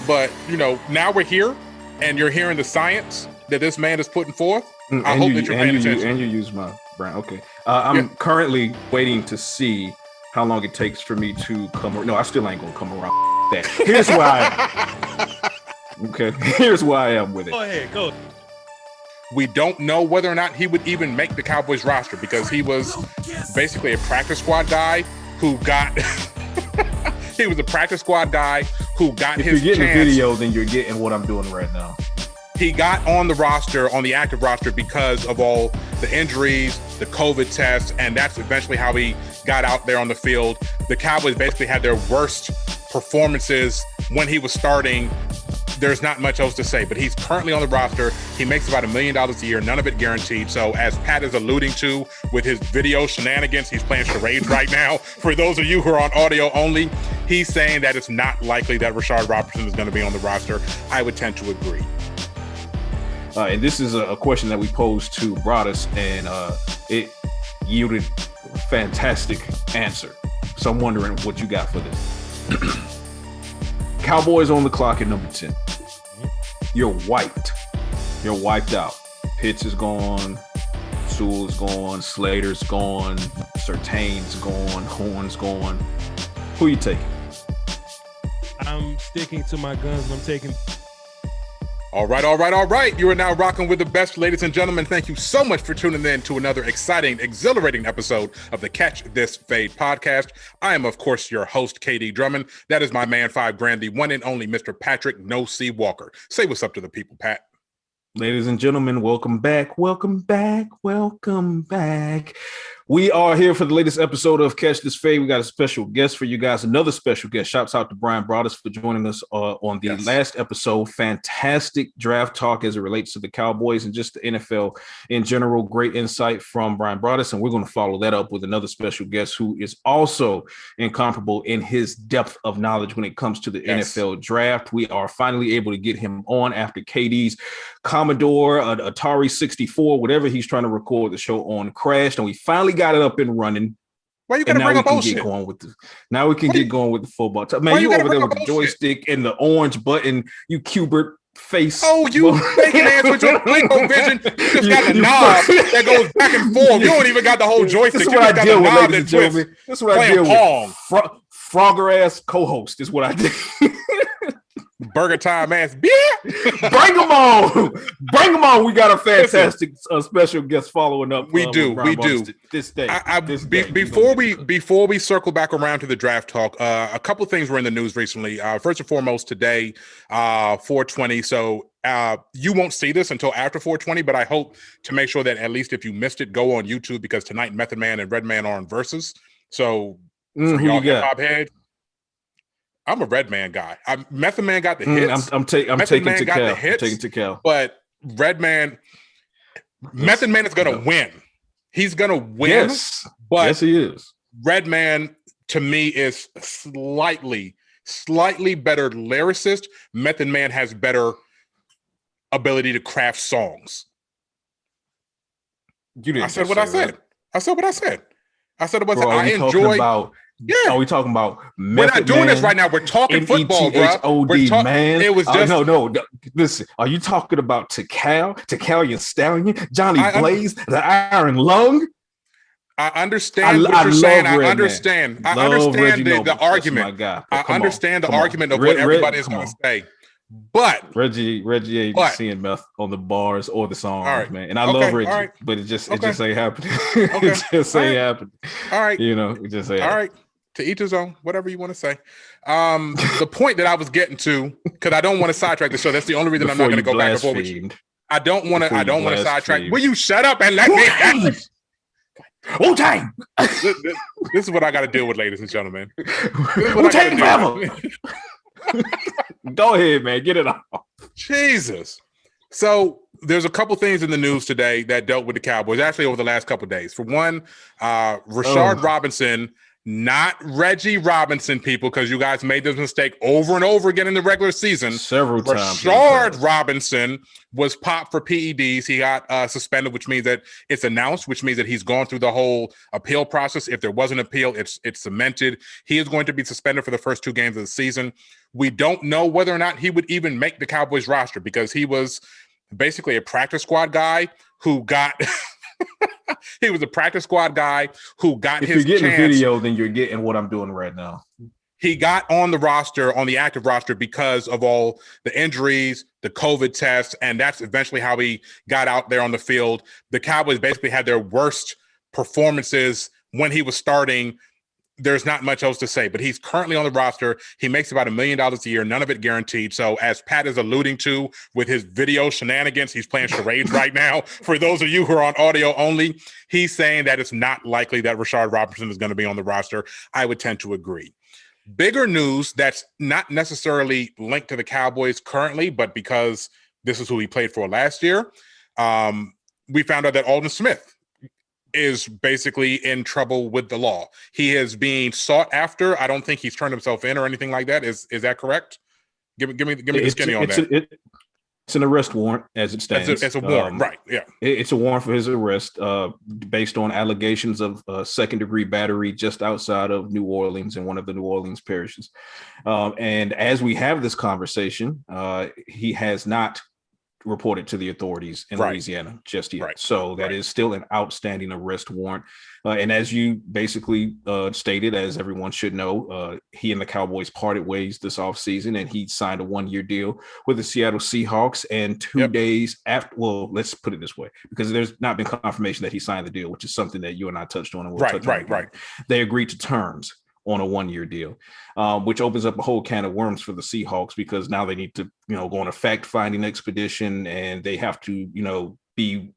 But, now we're here and you're hearing the science that this man is putting forth. I hope that you're paying attention. And you use my brand. Okay. I'm currently waiting to see how long it takes for me to come. No, I still ain't going to come around that. Here's why I am. Okay. Here's why I am with it. Go ahead. Go. We don't know whether or not he would even make the Cowboys roster because he was basically a practice squad guy who got... He was a practice squad guy who got his chance. If you're getting the video, then you're getting what I'm doing right now. He got on the roster, on the active roster, because of all the injuries, the COVID tests, and that's eventually how he got out there on the field. The Cowboys basically had their worst performances when he was starting. There's not much else to say, but he's currently on the roster. He makes about $1 million a year, none of it guaranteed. So as Pat is alluding to with his video shenanigans, he's playing charades right now. For those of you who are on audio only, he's saying that it's not likely that Rashard Robertson is going to be on the roster. I would tend to agree. And this is a question that we posed to Broadus, and it yielded a fantastic answer. So I'm wondering what you got for this. Cowboys on the clock at number 10. You're wiped. You're wiped out. Pitts is gone. Sewell's gone. Slater's gone. Surtain's gone. Horn's gone. Who you taking? I'm sticking to my guns, and I'm taking... All right. You are now rocking with the best, ladies and gentlemen. Thank you so much for tuning in to another exciting, exhilarating episode of the Catch This Fade podcast. I am, of course, your host, KD Drummond. That is my man, $5 the one and only Mr. Patrick No C Walker. Say what's up to the people, Pat. Ladies and gentlemen, welcome back. We are here for the latest episode of Catch This Fade. We got a special guest for you guys, another special guest. Shouts out to Brian Broadus for joining us on the last episode. Fantastic draft talk as it relates to the Cowboys and just the NFL in general. Great insight from Brian Broadus, and we're going to follow that up with another special guest who is also incomparable in his depth of knowledge when it comes to the NFL draft. We are finally able to get him on after KD's Commodore, Atari 64, whatever he's trying to record the show on crashed, and we finally got it up and running. Why you gotta bring up bullshit? Now we can get going with the football. Man, you over there with the joystick and the orange button, you Cubert face. Oh, you making ass with your vision. You just got the knob that goes back and forth. You don't even got the whole joystick. This is what I deal with, ladies and gentlemen. This is what I deal with. Frogger ass co-host is what I did. Burger time ass beer. Bring them on. We got a fantastic special guest following up. We do. This day. Before we circle back around to the draft talk, a couple of things were in the news recently. First and foremost, today, 420. So you won't see this until after 420, but I hope to make sure that at least if you missed it, go on YouTube, because tonight Method Man and Redman are on Versus. So for y'all hip-hop heads, I'm a Redman guy. Method Man got the hits. I'm taking to Cal. But Redman, Method Man is going to win. He's going to win. Yes, he is. Redman, to me, is slightly better lyricist. Method Man has better ability to craft songs. I said what I said. Bro, I enjoy. Yeah, are we talking about? We're not doing this right now. We're talking football, bro. Man. It was just no. Listen, are you talking about Tacalian Stallion, Johnny Blaze, the Iron Lung? I understand what you're saying. I understand the argument. I understand the argument of what everybody is going to say. But Reggie ain't seeing meth on the bars or the songs, man. And I love Reggie, but it just ain't happening. It just ain't happening. All right, it just ain't. All right. To each his own, whatever you want to say. The point that I was getting to, because I don't want to sidetrack the show. That's the only reason I'm not going to go back and forth with you. I don't want to sidetrack. Will you shut up and let me? Wu-Tang. This is what I got to deal with, ladies and gentlemen. Wu-Tang forever. Go ahead, man. Get it off. Jesus. So there's a couple things in the news today that dealt with the Cowboys, actually over the last couple of days. For one, Rashard Robinson Not Reggie Robinson, people, because you guys made this mistake over and over again in the regular season. Several times. Rashard Robinson was popped for PEDs. He got suspended, which means that it's announced, which means that he's gone through the whole appeal process. If there was an appeal, it's cemented. He is going to be suspended for the first 2 games of the season. We don't know whether or not he would even make the Cowboys roster because he was basically a practice squad guy who got he was a practice squad guy who got his chance. If you're getting video, then you're getting what I'm doing right now. He got on the roster, on the active roster, because of all the injuries, the COVID tests, and that's eventually how he got out there on the field. The Cowboys basically had their worst performances when he was starting. There's not much else to say, but he's currently on the roster. He makes about $1 million a year, none of it guaranteed. So as Pat is alluding to with his video shenanigans, he's playing charades right now. For those of you who are on audio only, he's saying that it's not likely that Rashard Robinson is going to be on the roster. I would tend to agree. Bigger news that's not necessarily linked to the Cowboys currently, but because this is who he played for last year, we found out that Aldon Smith is basically in trouble with the law. He is being sought after. I don't think he's turned himself in or anything like that. Is that correct? Give me the skinny on that. It's an arrest warrant as it stands. It's a warrant, right? Yeah. It's a warrant for his arrest based on allegations of second-degree battery just outside of New Orleans in one of the New Orleans parishes. And as we have this conversation, he has not reported to the authorities in Louisiana just yet. Right. So that is still an outstanding arrest warrant. And as you basically stated, as everyone should know, he and the Cowboys parted ways this offseason, and he signed a 1-year deal with the Seattle Seahawks. And 2 days after, well, let's put it this way, because there's not been confirmation that he signed the deal, which is something that you and I touched on. And we'll touch on. They agreed to terms on a 1-year deal, which opens up a whole can of worms for the Seahawks, because now they need to, go on a fact-finding expedition, and they have to, be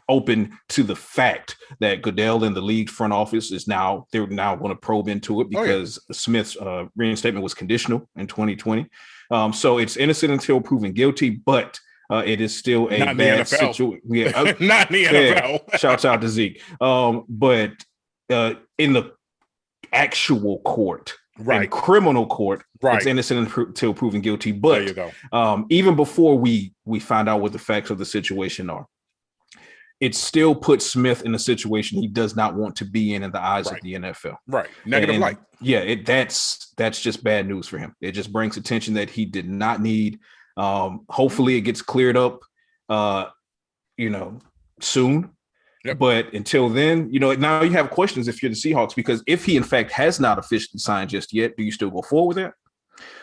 open to the fact that Goodell and the league front office they're now going to probe into it, because Smith's reinstatement was conditional in 2020. So it's innocent until proven guilty, but it is still a bad situation. Yeah, not in the NFL. Shouts out to Zeke. But in the actual court, in criminal court, it's innocent until proven guilty. But there you go. Even before we find out what the facts of the situation are, it still puts Smith in a situation he does not want to be in the eyes of the NFL. Right. Negative light. Yeah, that's just bad news for him. It just brings attention that he did not need. Hopefully it gets cleared up soon. Yep. But until then, now you have questions if you're the Seahawks, because if he in fact has not officially signed just yet, do you still go forward with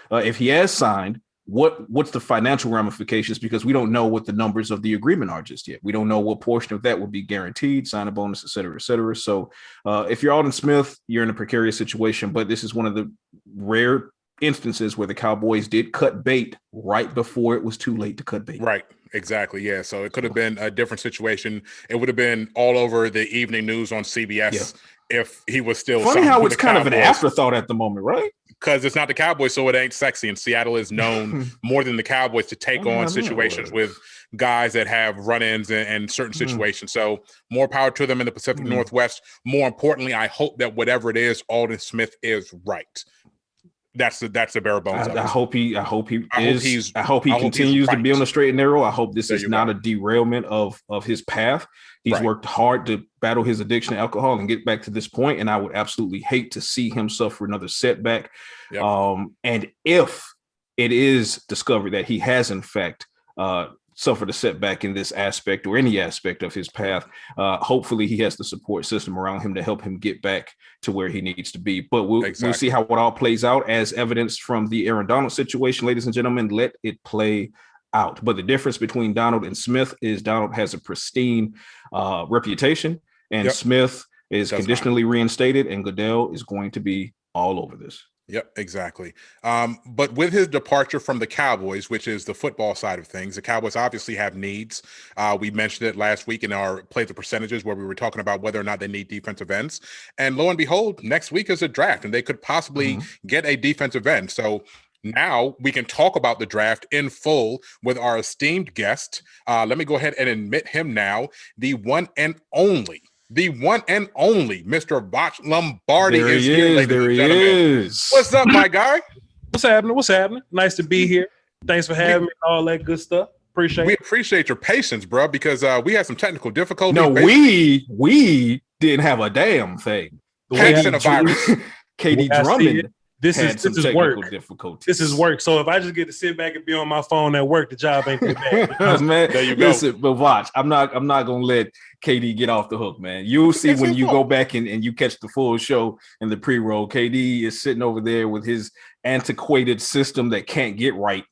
that? If he has signed, what's the financial ramifications? Because we don't know what the numbers of the agreement are just yet. We don't know what portion of that will be guaranteed, sign a bonus, et cetera, et cetera. So if you're Aldon Smith, you're in a precarious situation, but this is one of the rare instances where the Cowboys did cut bait right before it was too late to cut bait. Right. Exactly. Yeah. So it could have been a different situation. It would have been all over the evening news on CBS if he was still. Funny how it's kind of an afterthought at the moment, right? Because it's not the Cowboys, so it ain't sexy. And Seattle is known more than the Cowboys to take on situations with guys that have run-ins and certain situations. So more power to them in the Pacific Northwest. More importantly, I hope that whatever it is, Aldon Smith is right. That's the bare bones. I hope he continues to be on the straight and narrow. I hope this is not a derailment of his path. He's worked hard to battle his addiction to alcohol and get back to this point, and I would absolutely hate to see him suffer another setback. Yep. And if it is discovered that he has in fact suffered a setback in this aspect or any aspect of his path, hopefully he has the support system around him to help him get back to where he needs to be. But we'll see how it all plays out, as evidenced from the Aaron Donald situation. Ladies and gentlemen, let it play out. But the difference between Donald and Smith is Donald has a pristine reputation, and Smith is conditionally reinstated, and Goodell is going to be all over this. Yep, exactly. But with his departure from the Cowboys, which is the football side of things, the Cowboys obviously have needs. We mentioned it last week in our Play the Percentages, where we were talking about whether or not they need defensive ends. And lo and behold, next week is a draft, and they could possibly get a defensive end. So now we can talk about the draft in full with our esteemed guest. Let me go ahead and admit him now, the one and only the one and only Mr. Voch Lombardi There is he here, is. ladies There and he gentlemen. is. What's up, my guy? What's happening? What's happening? Nice to be here. Thanks for having me. All that good stuff. Appreciate We it. appreciate your patience, bro, because we had some technical difficulties. No, we didn't have a damn thing. Cats and a virus. Katie I see Drummond it. This had some is technical work. difficulties. This is work. So if I just get to sit back and be on my phone at work, the job ain't that bad. Man, There you go. listen, but watch. I'm not gonna let KD get off the hook, man. You'll see when you go back and you catch the full show in the pre-roll. KD is sitting over there with his antiquated system that can't get right.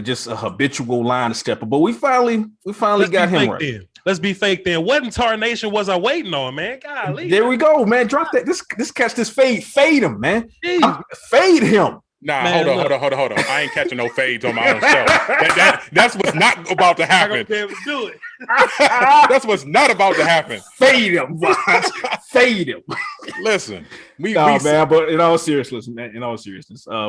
Just a habitual line stepper. But we finally got him right. Then. Let's be fake then. What in tarnation was I waiting on, man? Golly. There we go, man. Drop that. This catch this fade. Fade him, man. Jeez. Fade him. Nah, Man, hold on. I ain't catching no fades on my own show. That's what's not about to I'm gonna happen. be able to do it. That's what's not about to happen. Fade him. Fade him. Listen, man, but in all seriousness,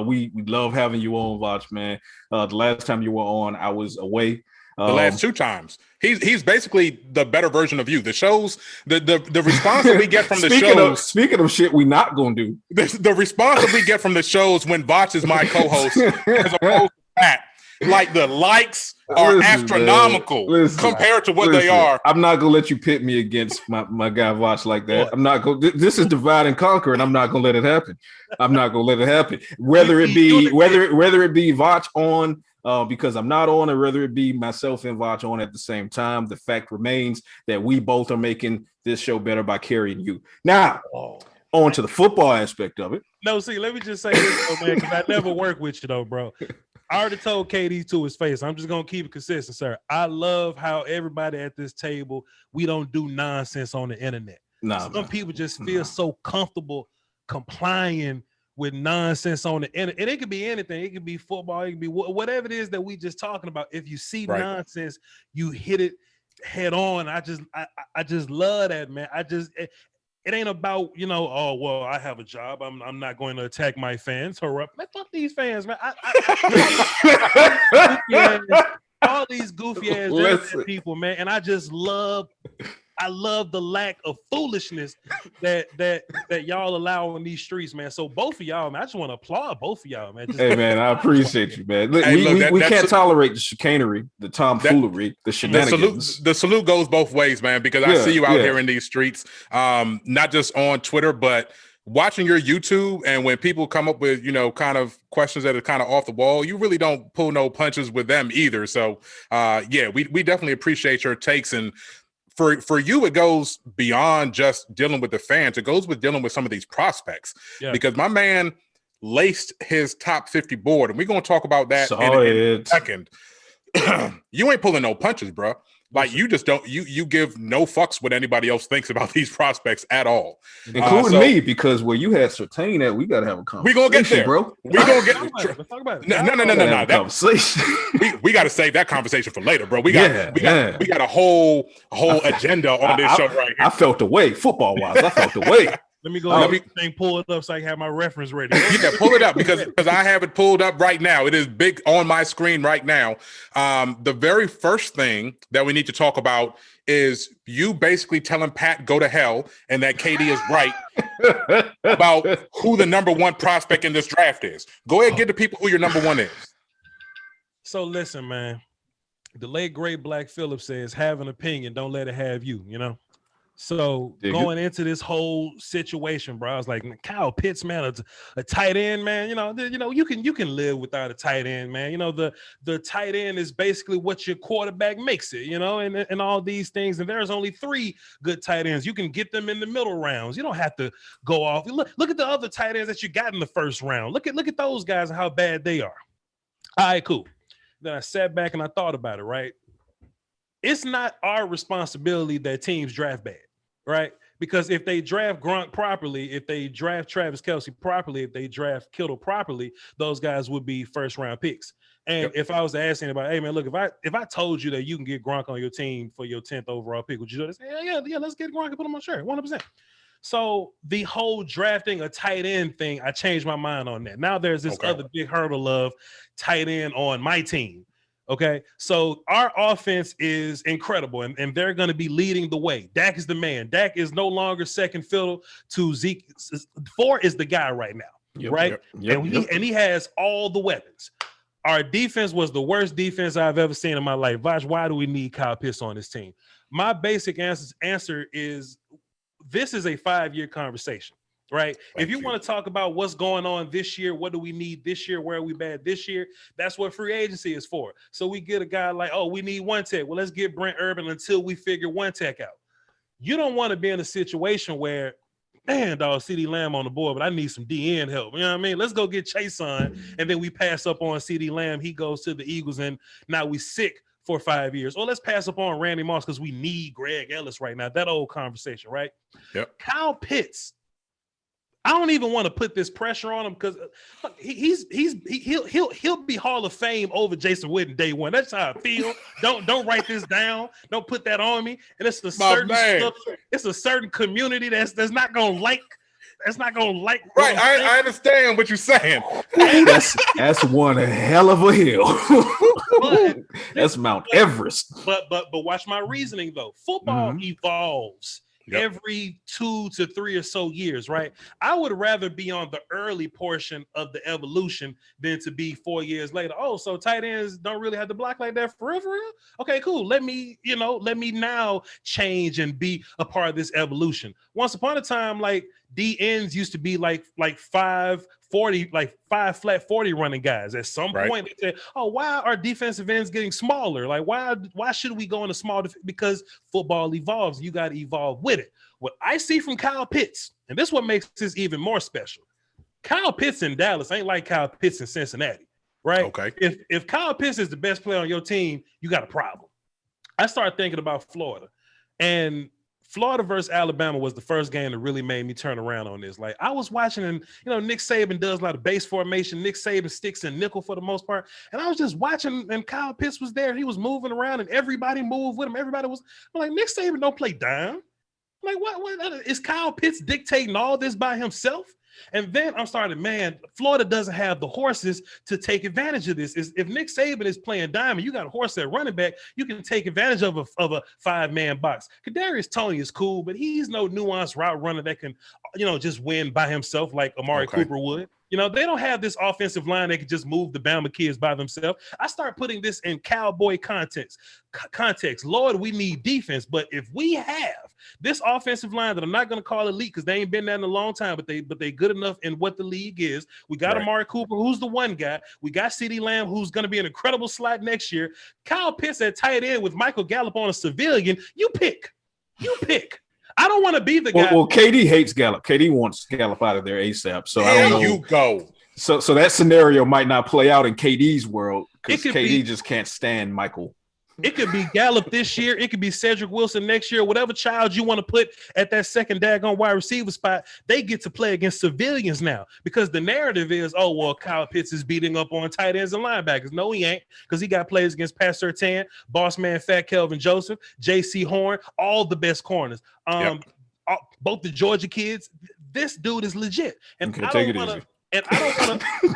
we love having you on, Voch, man. The last time you were on, I was away. The last two times, he's basically the better version of you. The shows, the response that we get from the shows. Speaking of shit, we not gonna do the response that we get from the shows when Voch is my co-host, as opposed to Pat, like the likes are astronomical compared to what they are. I'm not gonna let you pit me against my guy Voch like that. I'm not gonna. This is divide and conquer, and I'm not gonna let it happen. Whether it be Voch on. Because I'm not on, or whether it be myself and Voch on at the same time, the fact remains that we both are making this show better by carrying you. Now, on to the football aspect of it. No, see, let me just say this, though, man, because I never work with you, though, bro. I already told KD to his face. I'm just going to keep it consistent, sir. I love how everybody at this table, we don't do nonsense on the internet. Some people just feel so comfortable complying with nonsense on the internet. And it could be anything. It could be football. It could be whatever it is that we just talking about. If you see nonsense, you hit it head on. I just love that, man. It ain't about, oh, well, I have a job. I'm not going to attack my fans. Man, fuck these fans, man. All these goofy ass people, man. And I love the lack of foolishness that y'all allow in these streets, man. So both of y'all, man, I just want to applaud both of y'all, man. Hey, man, I appreciate you, man. Look, we can't tolerate the chicanery, the tomfoolery, the shenanigans. The salute goes both ways, man, because I see you out here in these streets, not just on Twitter, but watching your YouTube. And when people come up with, kind of questions that are kind of off the wall, you really don't pull no punches with them either. So, we definitely appreciate your takes. And for you, it goes beyond just dealing with the fans. It goes with dealing with some of these prospects, because my man laced his top 50 board, and we're going to talk about that in a second. You ain't pulling no punches, bro. Like, you just don't, you give no fucks what anybody else thinks about these prospects at all. Including me, because where you had Certain at, we got to have a conversation. We're going to get there, bro. We're going to get Let's talk about it. No. Conversation. We got to save that conversation for later, bro. We got a whole agenda on this show right here. I felt the way, football-wise. I felt the way. Let me go pull it up so I can have my reference ready. Yeah, pull it up because I have it pulled up right now. It is big on my screen right now. The very first thing that we need to talk about is you basically telling Pat go to hell and that KD is right about who the number one prospect in this draft is. Go ahead and get the people who your number one is. So listen, man. The late great Black Phillip says, have an opinion, don't let it have you, So going into this whole situation, bro, I was like, Kyle Pitts, man, a tight end, man. You can live without a tight end, man. The tight end is basically what your quarterback makes it, and all these things. And there's only 3 good tight ends. You can get them in the middle rounds. You don't have to go off. Look at the other tight ends that you got in the first round. Look at those guys and how bad they are. All right, cool. Then I sat back and I thought about it, right? It's not our responsibility that teams draft bad, right? Because if they draft Gronk properly, if they draft Travis Kelce properly, if they draft Kittle properly, those guys would be first-round picks. And if I was to ask anybody, hey, man, look, if I told you that you can get Gronk on your team for your 10th overall pick, would you do this? Yeah, let's get Gronk and put him on shirt, 100%. So the whole drafting a tight end thing, I changed my mind on that. Now there's this other big hurdle of tight end on my team. Okay, so our offense is incredible, and they're going to be leading the way. Dak is the man. Dak is no longer second fiddle to Zeke. Ford is the guy right now, right? And he has all the weapons. Our defense was the worst defense I've ever seen in my life. Voch, why do we need Kyle Pitts on this team? My basic answer is this is a 5-year conversation. Right. If you want to talk about what's going on this year, what do we need this year? Where are we bad this year? That's what free agency is for. So we get a guy like, oh, we need one tech. Well, let's get Brent Urban until we figure one tech out. You don't want to be in a situation where, man, dog, CeeDee Lamb on the board, but I need some DN help. You know what I mean? Let's go get Chase on, and then we pass up on CeeDee Lamb. He goes to the Eagles, and now we sick for 5 years. Or let's pass up on Randy Moss because we need Greg Ellis right now. That old conversation, right? Yep. Kyle Pitts. I don't even want to put this pressure on him because he'll be Hall of Fame over Jason Witten day one. That's how I feel. Don't write this down. Don't put that on me. And it's a certain community that's not gonna like. That's not gonna like. Right, I understand what you're saying. That's one hell of a hill. That's Mount Everest. But watch my reasoning though. Football evolves. Yep. Every 2 to 3 or so years, right? I would rather be on the early portion of the evolution than to be 4 years later. Oh, so tight ends don't really have to block like that for real? Okay, cool. Let me now change and be a part of this evolution. Once upon a time, like D ends used to be like 540, like 5 flat 40 running guys. At some point, they said, "Oh, why are defensive ends getting smaller? Like, why should we go into small because football evolves. You got to evolve with it." What I see from Kyle Pitts, and this is what makes this even more special. Kyle Pitts in Dallas ain't like Kyle Pitts in Cincinnati, right? Okay. If Kyle Pitts is the best player on your team, you got a problem. I started thinking about Florida, and Florida versus Alabama was the first game that really made me turn around on this. Like I was watching, and Nick Saban does a lot of base formation. Nick Saban sticks in nickel for the most part, and I was just watching, and Kyle Pitts was there. He was moving around, and everybody moved with him. I'm like, Nick Saban don't play dime. I'm like, what is Kyle Pitts dictating all this by himself? And then I'm starting, man, Florida doesn't have the horses to take advantage of this. If Nick Saban is playing diamond, you got a horse at running back, you can take advantage of a 5-man box. Kadarius Toney is cool, but he's no nuanced route runner that can, just win by himself like Amari Cooper would. They don't have this offensive line that can just move the Bama kids by themselves. I start putting this in Cowboy context. Lord, we need defense, but if we have this offensive line that I'm not going to call elite because they ain't been there in a long time, but they good enough in what the league is. We got Amari Cooper, who's the one guy. We got CeeDee Lamb, who's going to be an incredible slot next year. Kyle Pitts at tight end with Michael Gallup on a civilian. You pick. I don't want to be the guy. Well, KD hates Gallup. KD wants Gallup out of there ASAP. So I don't know. You go. So that scenario might not play out in KD's world because KD just can't stand Michael. It could be Gallup this year. It could be Cedric Wilson next year. Whatever child you want to put at that second daggone wide receiver spot, they get to play against civilians now because the narrative is, oh, well, Kyle Pitts is beating up on tight ends and linebackers. No, he ain't because he got plays against Pat Surtain, Boss Man Fat Kelvin Joseph, J.C. Horn, all the best corners. Both the Georgia kids. This dude is legit. And I don't want to. And I don't want to.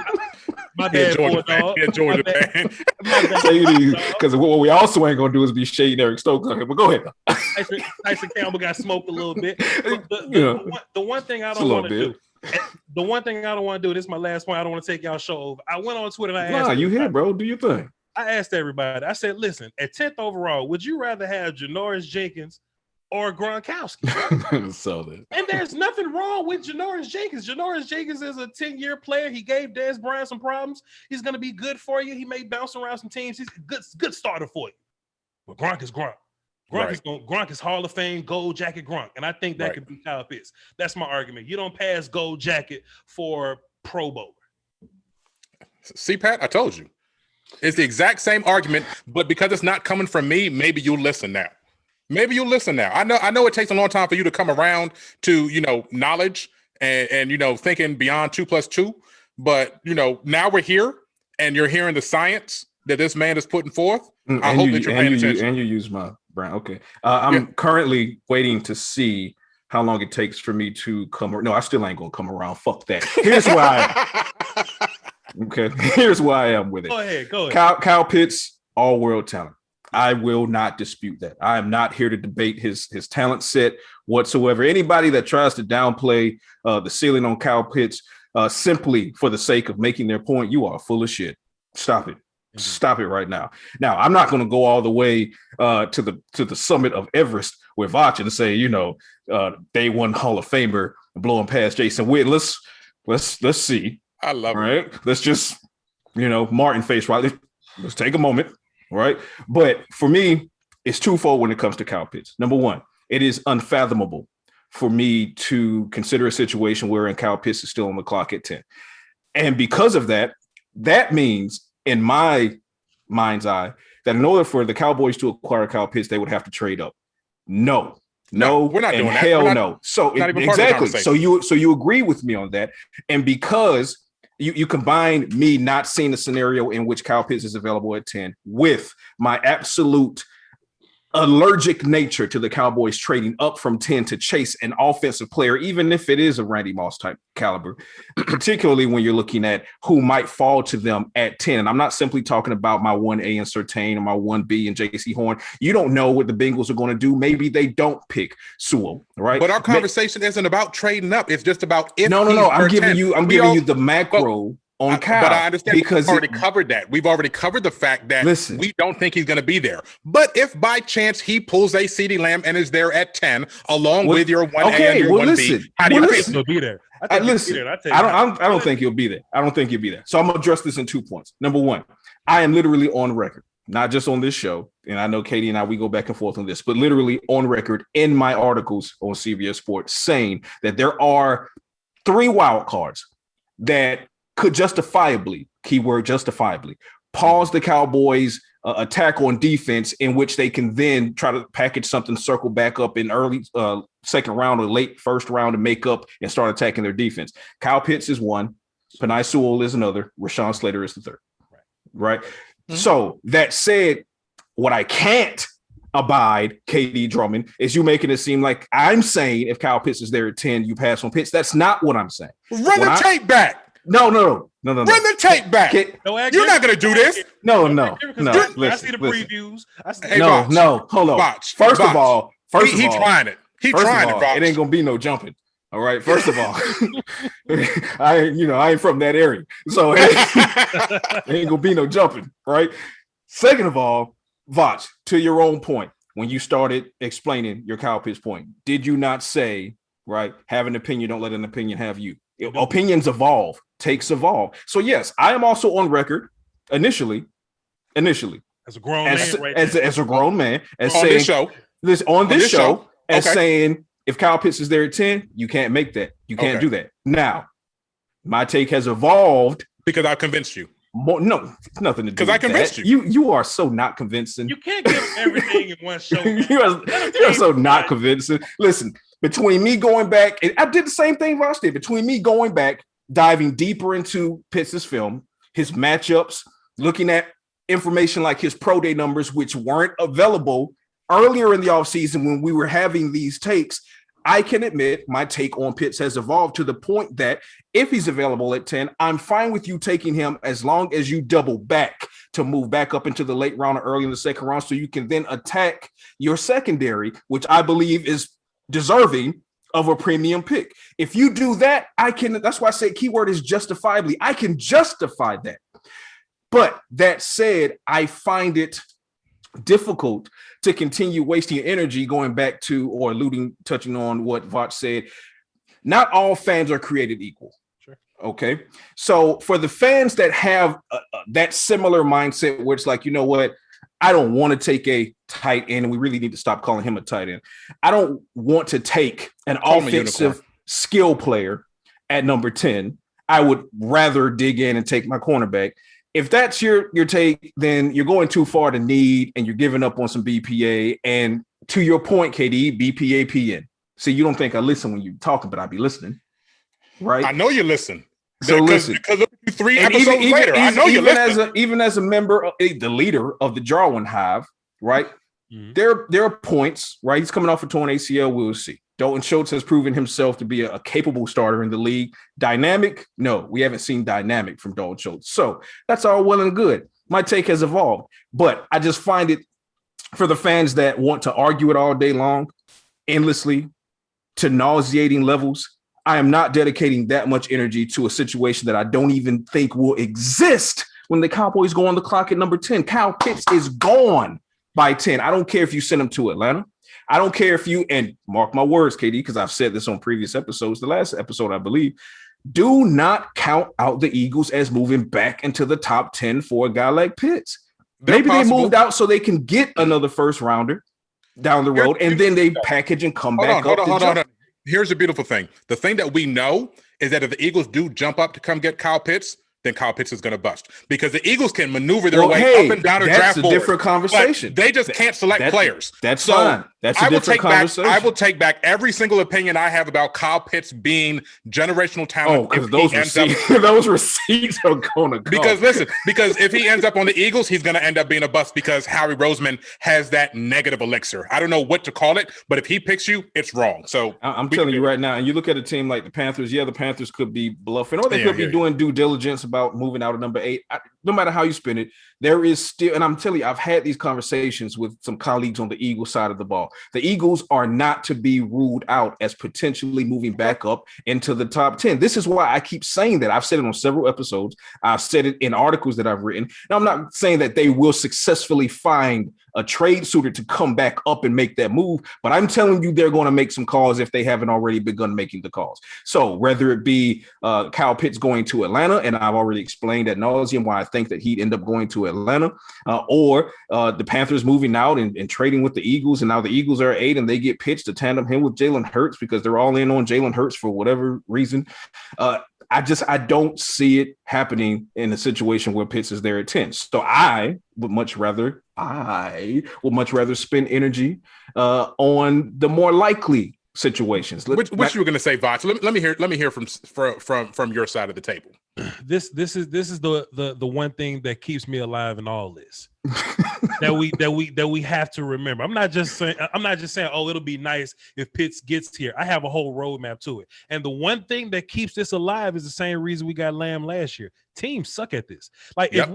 My bad, Georgia fan. Georgia fan. Because what we also ain't gonna do is be shading Eric Stokes. Okay, but go ahead. Tyson Campbell got smoked a little bit. The one thing I don't want to do. The one thing I don't want to do. This is my last point. I don't want to take y'all show over. I went on Twitter and I asked. You here, bro? Do your thing. I asked everybody. I said, listen, at 10th overall, would you rather have Janoris Jenkins or Gronkowski? And there's nothing wrong with Janoris Jenkins. Janoris Jenkins is a 10-year player. He gave Dez Bryant some problems. He's going to be good for you. He may bounce around some teams. He's a good starter for you. But Gronk is Gronk. Gronk is Hall of Fame gold jacket Gronk. And I think that could be Kyle Pitts. That's my argument. You don't pass gold jacket for Pro Bowler. See, Pat, I told you. It's the exact same argument, but because it's not coming from me, maybe you'll listen now. Maybe you'll listen now. I know it takes a long time for you to come around to, knowledge and thinking beyond 2 + 2. But, now we're here and you're hearing the science that this man is putting forth. I hope that you're paying attention. And you use my brand. Okay. I'm currently waiting to see how long it takes for me to come. No, I still ain't going to come around. Fuck that. Here's why. Okay. Here's why I am with it. Go ahead. Kyle Pitts all world talent. I will not dispute that. I am not here to debate his talent set whatsoever. Anybody that tries to downplay the ceiling on Kyle Pitts simply for the sake of making their point, you are full of shit. Stop it. Mm-hmm. Stop it right now. Now, I'm not going to go all the way to the summit of Everest with Voch and say, day one Hall of Famer blowing past Jason Witten. Let's see. I love it. Right. Let's just, Martin face, right? Let's take a moment. Right. But for me, it's twofold when it comes to Kyle Pitts. Number one, it is unfathomable for me to consider a situation wherein Kyle Pitts is still on the clock at 10. And because of that, that means in my mind's eye that in order for the Cowboys to acquire Kyle Pitts, they would have to trade up. No, we're not doing that. Hell no. So exactly. So you agree with me on that. And because you combine me not seeing the scenario in which Kyle Pitts is available at 10 with my absolute allergic nature to the Cowboys trading up from 10 to chase an offensive player, even if it is a Randy Moss type caliber, particularly when you're looking at who might fall to them at 10. And I'm not simply talking about my 1A in Surtain or my 1B in JC Horn. You don't know what the Bengals are going to do. Maybe they don't pick Sewell, right? But our conversation isn't about trading up. It's just about if no. I'm giving you the macro. On Kyle, but I understand because we've already covered that. We've already covered the fact that we don't think he's going to be there. But if by chance he pulls a CeeDee Lamb and is there at 10, along with your 1A and your 1B, how do you think he'll be there? I don't think he'll be there. I don't think he'll be there. So I'm going to address this in 2 points. Number one, I am literally on record, not just on this show. And I know Katie and we go back and forth on this, but literally on record in my articles on CBS Sports saying that there are 3 wild cards that could justifiably, keyword justifiably, pause the Cowboys' attack on defense, in which they can then try to package something, circle back up in early second round or late first round to make up and start attacking their defense. Kyle Pitts is one, Penei Sewell is another, Rashawn Slater is the third. Right? Mm-hmm. So that said, what I can't abide, KD Drummond, is you making it seem like I'm saying if Kyle Pitts is there at 10, you pass on Pitts. That's not what I'm saying. Run the tape back. No. Run the tape back. You're not going to do this. No. I see the previews. No. Hold on. First of all, he's trying it. He's trying it. It ain't going to be no jumping. All right. First of all, I ain't from that area, so it ain't going to be no jumping. Right. Second of all, Voch, to your own point, when you started explaining your Kyle Pitts point, did you not say, right, have an opinion, don't let an opinion have you? Opinions evolve, takes evolve. So yes, I am also on record initially as a grown man, as a grown man, as on saying this show, as saying if Kyle Pitts is there at 10, you can't make that. You can't do that. Now, my take has evolved because I convinced you. No, it's nothing to do because I convinced you. You are so not convincing. You can't give everything in one show. you are so not convincing. Listen. Between me going back, and I did the same thing Ross did. Between me going back, diving deeper into Pitts' film, his matchups, looking at information like his pro day numbers, which weren't available earlier in the offseason when we were having these takes, I can admit my take on Pitts has evolved to the point that if he's available at 10, I'm fine with you taking him as long as you double back to move back up into the late round or early in the second round so you can then attack your secondary, which I believe is deserving of a premium pick. If you do that, that's why I say keyword is justifiably. I can justify that. But that said, I find it difficult to continue wasting energy going back to or touching on what Voch said. Not all fans are created equal. Sure. Okay. So for the fans that have that similar mindset where it's like, you know what, I don't want to take a tight end, and we really need to stop calling him a tight end. I don't want to take an offensive skill player at number 10. I would rather dig in and take my cornerback. If that's your take, then you're going too far to need, and you're giving up on some BPA. And to your point, KD, BPA, PN. See, you don't think I listen when you're talking, but I be listening, right? I know you listen. So listen, because look at you 3 episodes later, I know you listen. Even as a member, of the leader of the Jarwin Hive, right? Mm-hmm. There are points, right? He's coming off a torn ACL. We'll see. Dalton Schultz has proven himself to be a capable starter in the league. Dynamic? No, we haven't seen dynamic from Dalton Schultz. So that's all well and good. My take has evolved, but I just find it for the fans that want to argue it all day long, endlessly, to nauseating levels. I am not dedicating that much energy to a situation that I don't even think will exist when the Cowboys go on the clock at number 10. Kyle Pitts is gone by 10. I don't care if you send him to Atlanta. I don't care if you, and mark my words, KD, because I've said this on previous episodes, the last episode, I believe, do not count out the Eagles as moving back into the top 10 for a guy like Pitts. Maybe they moved out so they can get another first rounder down the road, and then they package and come back up. Hold on. Here's the beautiful thing. The thing that we know is that if the Eagles do jump up to come get Kyle Pitts, then Kyle Pitts is going to bust, because the Eagles can maneuver their way up and down a draft board. That's a different conversation. They just can't select players. That's fine. That's a different conversation. I will take back every single opinion I have about Kyle Pitts being generational talent. Oh, because those receipts are going to go. Because if he ends up on the Eagles, he's going to end up being a bust, because Howie Roseman has that negative elixir. I don't know what to call it, but if he picks you, it's wrong. So I'm telling you right now, and you look at a team like the Panthers, the Panthers could be bluffing, or they could be doing due diligence about moving out of number 8. No matter how you spin it, there is still, and I'm telling you, I've had these conversations with some colleagues on the Eagles side of the ball. The Eagles are not to be ruled out as potentially moving back up into the top 10. This is why I keep saying that. I've said it on several episodes. I've said it in articles that I've written. Now, I'm not saying that they will successfully find a trade suitor to come back up and make that move, but I'm telling you they're going to make some calls if they haven't already begun making the calls. So whether it be Kyle Pitts going to Atlanta, and I've already explained ad nauseum why I think that he'd end up going to Atlanta, or the Panthers moving out and trading with the Eagles, and now the Eagles are 8 and they get pitched to tandem him with Jalen Hurts because they're all in on Jalen Hurts for whatever reason. I don't see it happening in a situation where Pitts is there at 10. So I would much rather spend energy on the more likely situations. Which you were going to say, Voch. Let me hear from your side of the table. This is the one thing that keeps me alive in all this. that we have to remember. I'm not just saying, oh, it'll be nice if Pitts gets here. I have a whole roadmap to it. And the one thing that keeps this alive is the same reason we got Lamb last year. Teams suck at this. Like if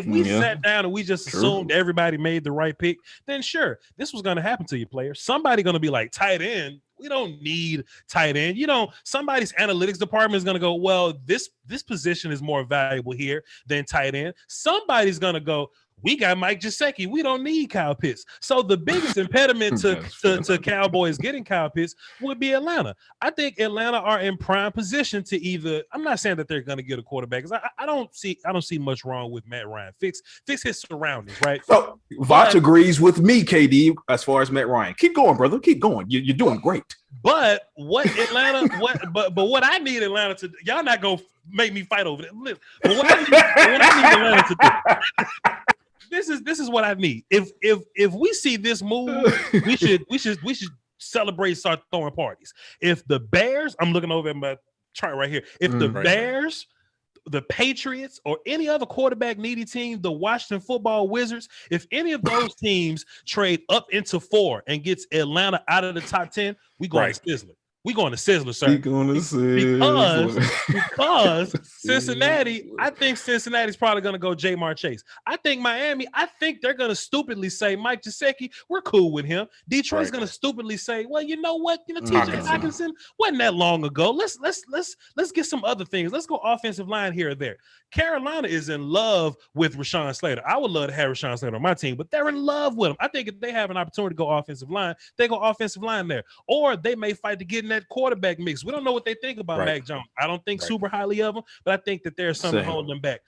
we sat down and we just assumed everybody made the right pick, then sure, this was going to happen to you, player. Somebody going to be like, tight end, we don't need tight end. Somebody's analytics department is going to go, well, this position is more valuable here than tight end. Somebody's going to go, we got Mike Gesicki. We don't need Kyle Pitts. So the biggest impediment to Cowboys getting Kyle Pitts would be Atlanta. I think Atlanta are in prime position to either. I'm not saying that they're going to get a quarterback, because I don't see much wrong with Matt Ryan. Fix his surroundings, right? So Voch agrees with me, KD, as far as Matt Ryan. Keep going, brother. Keep going. You're doing great. But what I need Atlanta to, y'all not gonna make me fight over it. But what I need Atlanta to do. This is what I need. If we see this move, we should celebrate, start throwing parties. If the Bears, I'm looking over at my chart right here. If the Bears, the Patriots, or any other quarterback needy team, the Washington Football Wizards, if any of those teams trade up into 4 and gets Atlanta out of the top 10, we going to Sizzler. We going to Sizzler, sir. We going to Sizzler. Because Cincinnati, I think Cincinnati's probably going to go Jamar Chase. I think Miami, I think they're going to stupidly say Mike Gesicki, we're cool with him. Detroit's going to stupidly say, well, you know what? TJ Hawkinson wasn't that long ago. Let's get some other things. Let's go offensive line here or there. Carolina is in love with Rashawn Slater. I would love to have Rashawn Slater on my team, but they're in love with him. I think if they have an opportunity to go offensive line, they go offensive line there. Or they may fight to get in that quarterback mix. We don't know what they think about Mac Jones. I don't think super highly of him, but I think that there's something holding them back.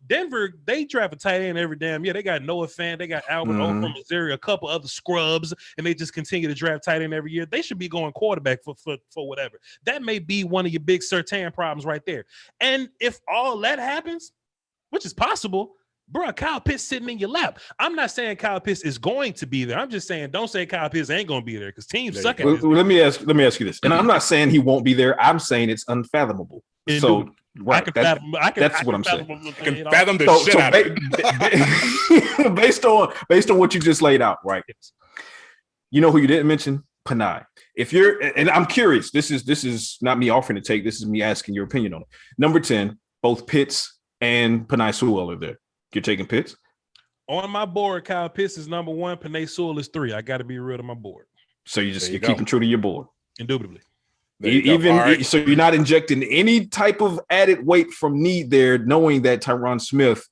Denver, they draft a tight end every damn year. They got Noah Fant, they got Albert O from Missouri, a couple other scrubs, and they just continue to draft tight end every year. They should be going quarterback for whatever. That may be one of your big Surtain problems right there. And if all that happens, which is possible, bro, Kyle Pitts sitting in your lap. I'm not saying Kyle Pitts is going to be there. I'm just saying don't say Kyle Pitts ain't going to be there, because teams suck at this. Let me ask you this, and I'm not saying he won't be there. I'm saying it's unfathomable. So right, that's what I'm saying. I can fathom the shit out of it. based on what you just laid out, right? You know who you didn't mention? Panay. If you're, and I'm curious, this is not me offering to take. This is me asking your opinion on it. Number 10, both Pitts and Panay Sewell are there. You're taking Pitts? On my board, Kyle Pitts is number 1. Penei Sewell is 3. I got to be real to my board. So you're keeping true to your board. Indubitably. So you're not injecting any type of added weight from need there, knowing that Tyron Smith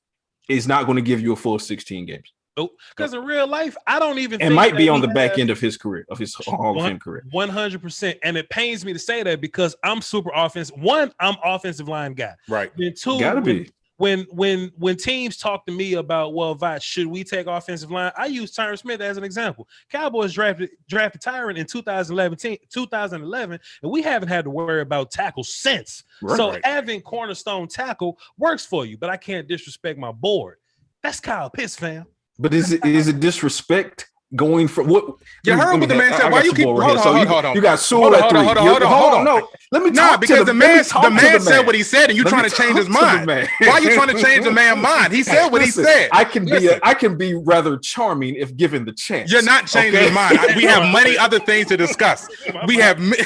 is not going to give you a full 16 games. Oh, because in real life, I don't even and think might be on the back end of his career, of his Hall of Fame career. 100%. And it pains me to say that because I'm super offensive. One, I'm offensive line guy. Right. Then two, gotta be. When teams talk to me about, well, Voch, should we take offensive line? I use Tyron Smith as an example. Cowboys drafted Tyron in 2011, and we haven't had to worry about tackles since. Right. So having cornerstone tackle works for you, but I can't disrespect my board. That's Kyle Pitts, fam. But is it disrespect going from what? You heard what the man said. Why you keep hold on? You got Sewell at 3. Hold on. No, let me talk because the man said what he said, and you trying to change his mind. Why are you trying to change the man's mind? He said what he said. I can be rather charming if given the chance. You're not changing his mind. We have many other things to discuss. We have many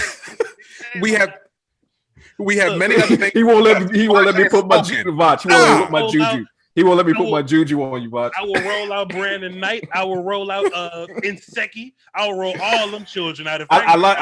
other things. He won't let me put my juju. He won't let me put my juju on you, Voch. I will roll out Brandon Knight. I will roll out Inseki. I will roll all them children out of. I like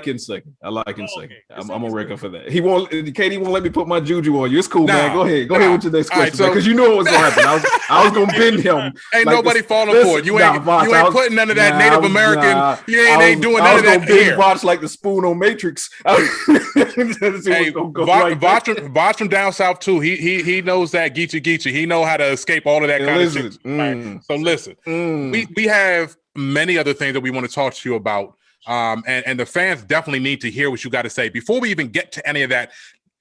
Inseki. I like Inseki. Okay. I'm gonna reckon for that. Katie won't let me put my juju on you. It's cool, man. Go ahead with your next question, because you know what's gonna happen. I was gonna bend him. Ain't nobody falling for it. You ain't putting none of that Native American. You ain't doing none of that here. Voch like the spoon on Matrix. Hey, Voch from down south too. He knows that Geechee. He know how to escape all of that kind of shit. Right. So listen, we have many other things that we want to talk to you about. And the fans definitely need to hear what you got to say. Before we even get to any of that,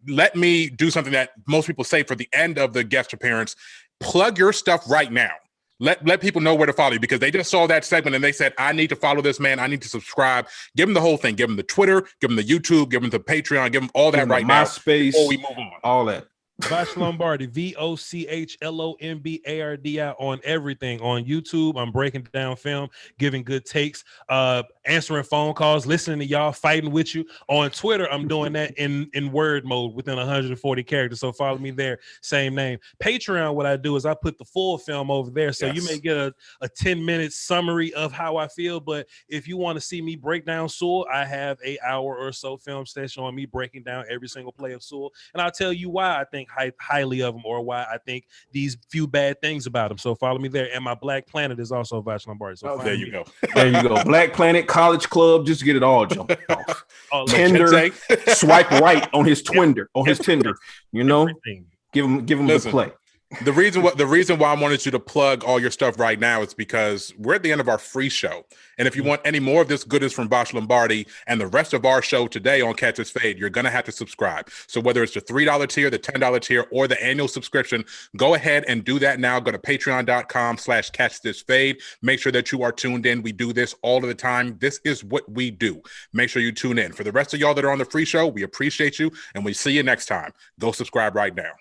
let me do something that most people say for the end of the guest appearance. Plug your stuff right now. Let people know where to follow you, because they just saw that segment and they said, I need to follow this man. I need to subscribe. Give them the whole thing. Give them the Twitter, give them the YouTube, give them the Patreon, give them all that right now. MySpace, before we move on. All that. Voch Lombardi, VochLombardi on everything. On YouTube, I'm breaking down film, giving good takes, answering phone calls, listening to y'all, fighting with you. On Twitter, I'm doing that in word mode within 140 characters. So follow me there, same name. Patreon, what I do is I put the full film over there. So you may get a 10-minute summary of how I feel. But if you want to see me break down Sewell, I have an hour or so film session on me breaking down every single play of Sewell. And I'll tell you why I think highly of him, or why I think these few bad things about him. So follow me there. And my Black Planet is also Voch Lombardi. So there you go. There you go. Black Planet, College Club, just get it all jumped off. Tinder, swipe right on his Tinder. You know, everything. give him the play. The reason why I wanted you to plug all your stuff right now is because we're at the end of our free show. And if you want any more of this goodness from Voch Lombardi and the rest of our show today on Catch This Fade, you're going to have to subscribe. So whether it's the $3 tier, the $10 tier, or the annual subscription, go ahead and do that now. Go to patreon.com/catchthisfade. Make sure that you are tuned in. We do this all of the time. This is what we do. Make sure you tune in. For the rest of y'all that are on the free show, we appreciate you, and we see you next time. Go subscribe right now.